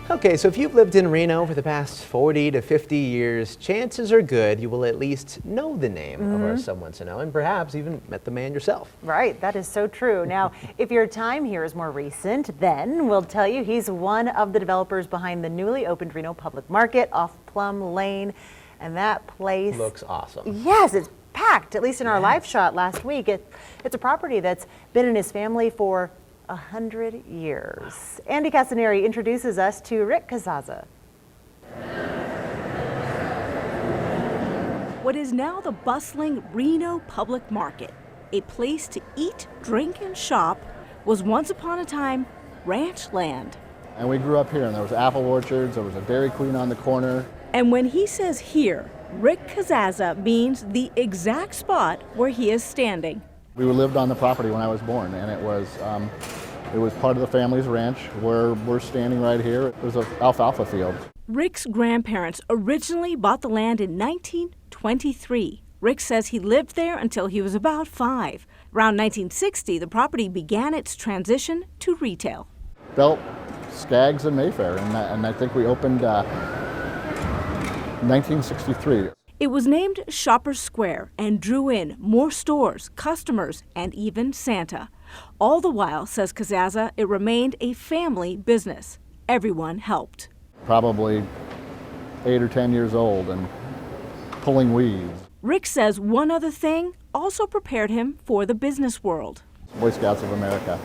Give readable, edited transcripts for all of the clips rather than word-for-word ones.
Okay, so if you've lived in Reno for the past 40 to 50 years, chances are good you will at least know the name of our Someone to Know, and perhaps even met the man yourself. Right, that is so true. Now, if your time here is more recent, then we'll tell you he's one of the developers behind the newly opened Reno Public Market off Plum Lane, and that place Looks awesome. Yes, it's packed, at least in our live shot last week. It's a property that's been in his family for 100 years. Andi Cassinari introduces us to Rick Casazza. What is now the bustling Reno Public Market, a place to eat, drink, and shop, was once upon a time ranch land. And we grew up here, and there was apple orchards, there was a Dairy Queen on the corner. And when he says here, Rick Casazza means the exact spot where he is standing. We lived on the property when I was born, and it was part of the family's ranch where we're standing right here. It was an alfalfa field. Rick's grandparents originally bought the land in 1923. Rick says he lived there until he was about 5. Around 1960, the property began its transition to retail. Built Skaggs and Mayfair, and I think we opened 1963. It was named Shoppers Square and drew in more stores, customers, and even Santa. All the while, says Casazza, it remained a family business. Everyone helped. Probably 8 or 10 years old and pulling weeds. Rick says one other thing also prepared him for the business world. Boy Scouts of America.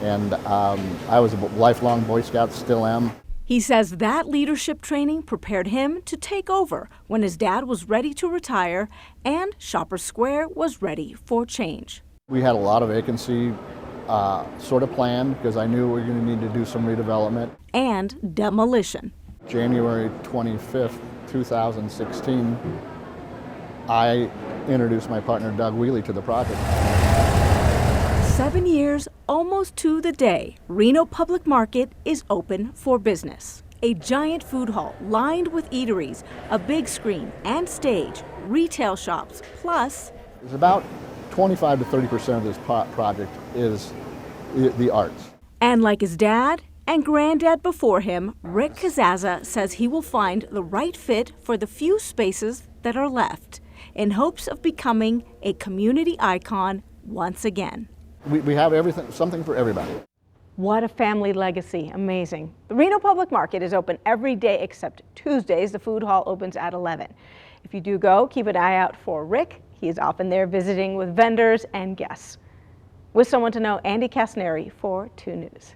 And I was a lifelong Boy Scout, still am. He says that leadership training prepared him to take over when his dad was ready to retire and Shoppers Square was ready for change. We had a lot of vacancy sort of planned because I knew we were going to need to do some redevelopment. And demolition. January 25th, 2016, I introduced my partner Doug Wheely to the project. 7 years, almost to the day, Reno Public Market is open for business. A giant food hall lined with eateries, a big screen and stage, retail shops, plus... It's about 25 to 30% of this project is the arts. And like his dad and granddad before him, Rick Casazza says he will find the right fit for the few spaces that are left, in hopes of becoming a community icon once again. We have everything, something for everybody. What a family legacy. Amazing. The Reno Public Market is open every day except Tuesdays. The food hall opens at 11. If you do go, keep an eye out for Rick. He is often there visiting with vendors and guests. With Someone to Know, Andi Cassinari for 2 News.